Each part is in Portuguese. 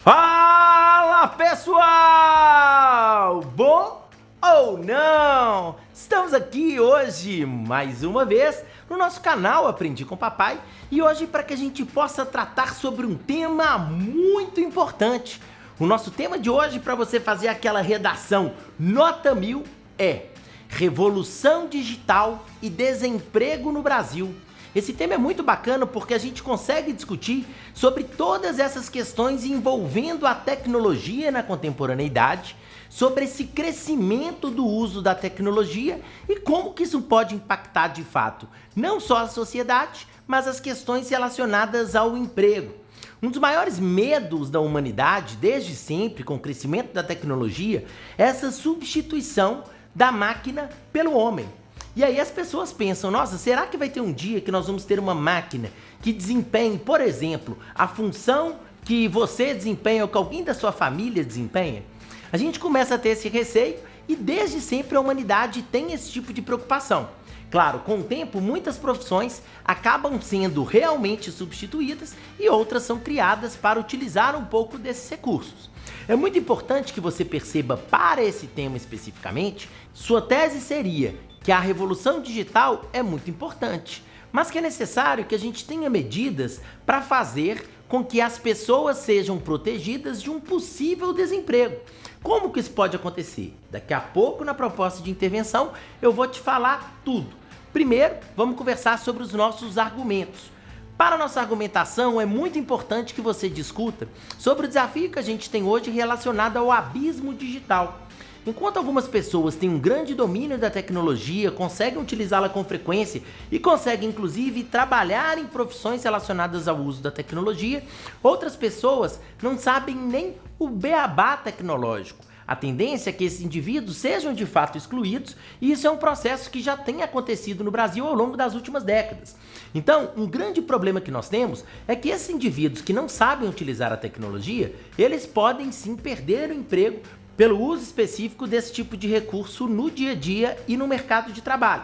Fala pessoal! Bom ou não? Estamos aqui hoje mais uma vez no nosso canal Aprendi com Papai e hoje para que a gente possa tratar sobre um tema muito importante. O nosso tema de hoje para você fazer aquela redação nota 1000 é Revolução Digital e Desemprego no Brasil. Esse tema é muito bacana porque a gente consegue discutir sobre todas essas questões envolvendo a tecnologia na contemporaneidade, sobre esse crescimento do uso da tecnologia e como que isso pode impactar de fato, não só a sociedade, mas as questões relacionadas ao emprego. Um dos maiores medos da humanidade, desde sempre, com o crescimento da tecnologia, é essa substituição da máquina pelo homem. E aí as pessoas pensam, nossa, será que vai ter um dia que nós vamos ter uma máquina que desempenhe, por exemplo, a função que você desempenha ou que alguém da sua família desempenha? A gente começa a ter esse receio e desde sempre a humanidade tem esse tipo de preocupação. Claro, com o tempo, muitas profissões acabam sendo realmente substituídas e outras são criadas para utilizar um pouco desses recursos. É muito importante que você perceba para esse tema especificamente, sua tese seria que a revolução digital é muito importante, mas que é necessário que a gente tenha medidas para fazer com que as pessoas sejam protegidas de um possível desemprego. Como que isso pode acontecer? Daqui a pouco, na proposta de intervenção, eu vou te falar tudo. Primeiro, vamos conversar sobre os nossos argumentos. Para a nossa argumentação, é muito importante que você discuta sobre o desafio que a gente tem hoje relacionado ao abismo digital. Enquanto algumas pessoas têm um grande domínio da tecnologia, conseguem utilizá-la com frequência e conseguem inclusive trabalhar em profissões relacionadas ao uso da tecnologia, outras pessoas não sabem nem o beabá tecnológico. A tendência é que esses indivíduos sejam de fato excluídos e isso é um processo que já tem acontecido no Brasil ao longo das últimas décadas. Então, um grande problema que nós temos é que esses indivíduos que não sabem utilizar a tecnologia, eles podem sim perder o emprego pelo uso específico desse tipo de recurso no dia a dia e no mercado de trabalho.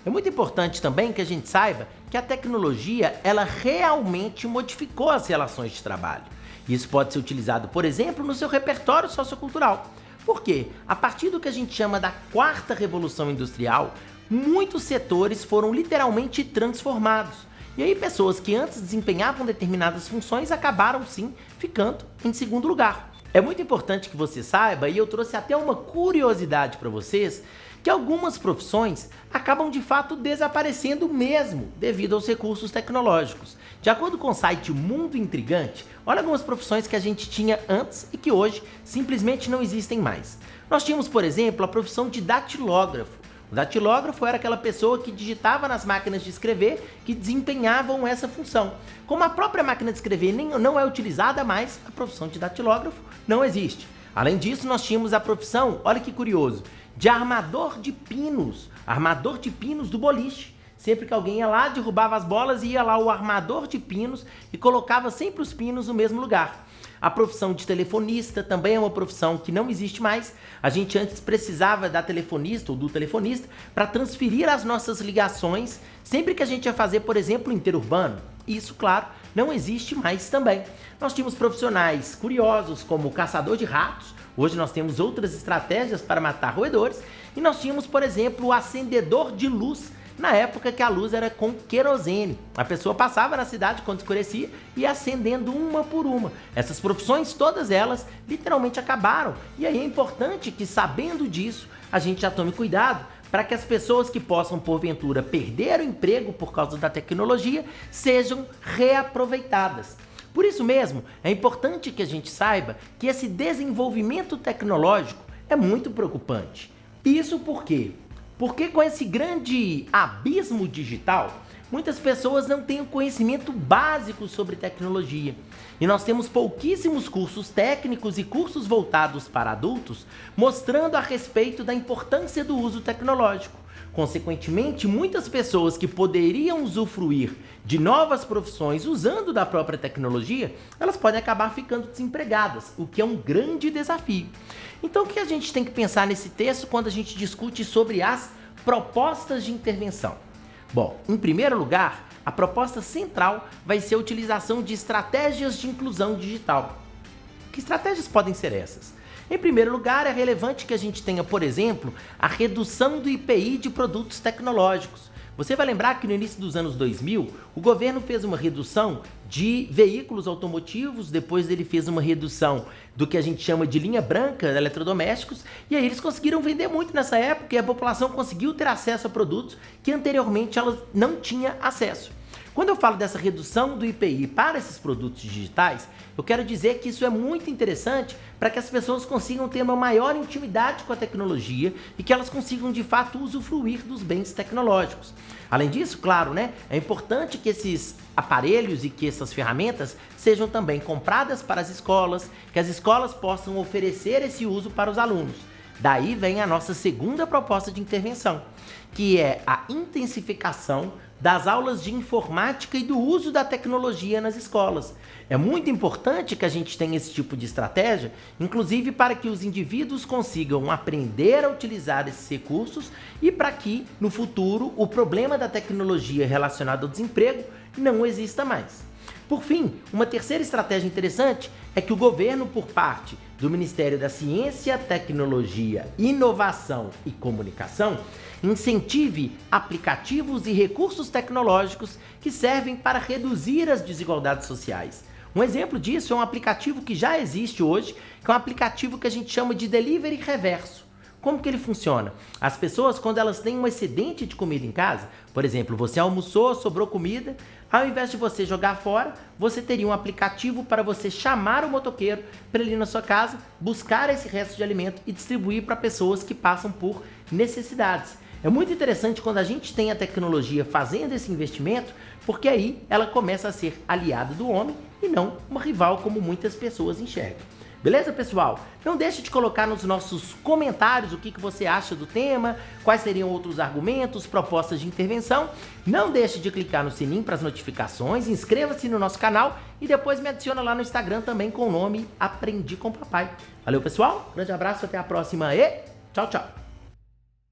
É muito importante também que a gente saiba que a tecnologia, ela realmente modificou as relações de trabalho. Isso pode ser utilizado, por exemplo, no seu repertório sociocultural. Por quê? A partir do que a gente chama da quarta revolução industrial, muitos setores foram literalmente transformados. E aí pessoas que antes desempenhavam determinadas funções acabaram sim ficando em segundo lugar. É muito importante que você saiba, e eu trouxe até uma curiosidade para vocês, que algumas profissões acabam de fato desaparecendo mesmo devido aos recursos tecnológicos. De acordo com o site Mundo Intrigante, olha algumas profissões que a gente tinha antes e que hoje simplesmente não existem mais. Nós tínhamos, por exemplo, a profissão de datilógrafo. O datilógrafo era aquela pessoa que digitava nas máquinas de escrever que desempenhavam essa função. Como a própria máquina de escrever não é utilizada mais, a profissão de datilógrafo não existe. Além disso, nós tínhamos a profissão, olha que curioso, de armador de pinos do boliche. Sempre que alguém ia lá, derrubava as bolas, ia lá o armador de pinos e colocava sempre os pinos no mesmo lugar. A profissão de telefonista também é uma profissão que não existe mais. A gente antes precisava da telefonista ou do telefonista para transferir as nossas ligações sempre que a gente ia fazer, por exemplo, interurbano. Isso, claro, não existe mais também. Nós tínhamos profissionais curiosos como o caçador de ratos. Hoje nós temos outras estratégias para matar roedores. E nós tínhamos, por exemplo, o acendedor de luz, na época que a luz era com querosene. A pessoa passava na cidade quando escurecia e ia acendendo uma por uma. Essas profissões, todas elas, literalmente acabaram. E aí é importante que, sabendo disso, a gente já tome cuidado para que as pessoas que possam, porventura, perder o emprego por causa da tecnologia, sejam reaproveitadas. Por isso mesmo, é importante que a gente saiba que esse desenvolvimento tecnológico é muito preocupante. Isso por quê? Porque com esse grande abismo digital, muitas pessoas não têm o conhecimento básico sobre tecnologia. E nós temos pouquíssimos cursos técnicos e cursos voltados para adultos mostrando a respeito da importância do uso tecnológico. Consequentemente, muitas pessoas que poderiam usufruir de novas profissões usando da própria tecnologia, elas podem acabar ficando desempregadas, o que é um grande desafio. Então, o que a gente tem que pensar nesse texto quando a gente discute sobre as propostas de intervenção? Bom, em primeiro lugar, a proposta central vai ser a utilização de estratégias de inclusão digital. Que estratégias podem ser essas? Em primeiro lugar, é relevante que a gente tenha, por exemplo, a redução do IPI de produtos tecnológicos. Você vai lembrar que no início dos anos 2000, o governo fez uma redução de veículos automotivos, depois ele fez uma redução do que a gente chama de linha branca de eletrodomésticos, e aí eles conseguiram vender muito nessa época e a população conseguiu ter acesso a produtos que anteriormente ela não tinha acesso. Quando eu falo dessa redução do IPI para esses produtos digitais, eu quero dizer que isso é muito interessante para que as pessoas consigam ter uma maior intimidade com a tecnologia e que elas consigam de fato usufruir dos bens tecnológicos. Além disso, claro, é importante que esses aparelhos e que essas ferramentas sejam também compradas para as escolas, que as escolas possam oferecer esse uso para os alunos. Daí vem a nossa segunda proposta de intervenção, que é a intensificação das aulas de informática e do uso da tecnologia nas escolas. É muito importante que a gente tenha esse tipo de estratégia, inclusive para que os indivíduos consigam aprender a utilizar esses recursos e para que, no futuro, o problema da tecnologia relacionado ao desemprego não exista mais. Por fim, uma terceira estratégia interessante é que o governo, por parte do Ministério da Ciência, Tecnologia, Inovação e Comunicação, incentive aplicativos e recursos tecnológicos que servem para reduzir as desigualdades sociais. Um exemplo disso é um aplicativo que já existe hoje, que é um aplicativo que a gente chama de delivery reverso. Como que ele funciona? As pessoas, quando elas têm um excedente de comida em casa, por exemplo, você almoçou, sobrou comida, ao invés de você jogar fora, você teria um aplicativo para você chamar o motoqueiro para ele ir na sua casa, buscar esse resto de alimento e distribuir para pessoas que passam por necessidades. É muito interessante quando a gente tem a tecnologia fazendo esse investimento, porque aí ela começa a ser aliada do homem e não uma rival como muitas pessoas enxergam. Beleza, pessoal? Não deixe de colocar nos nossos comentários o que você acha do tema, quais seriam outros argumentos, propostas de intervenção. Não deixe de clicar no sininho para as notificações, inscreva-se no nosso canal e depois me adiciona lá no Instagram também com o nome Aprendi com Papai. Valeu, pessoal? Grande abraço, até a próxima e tchau, tchau!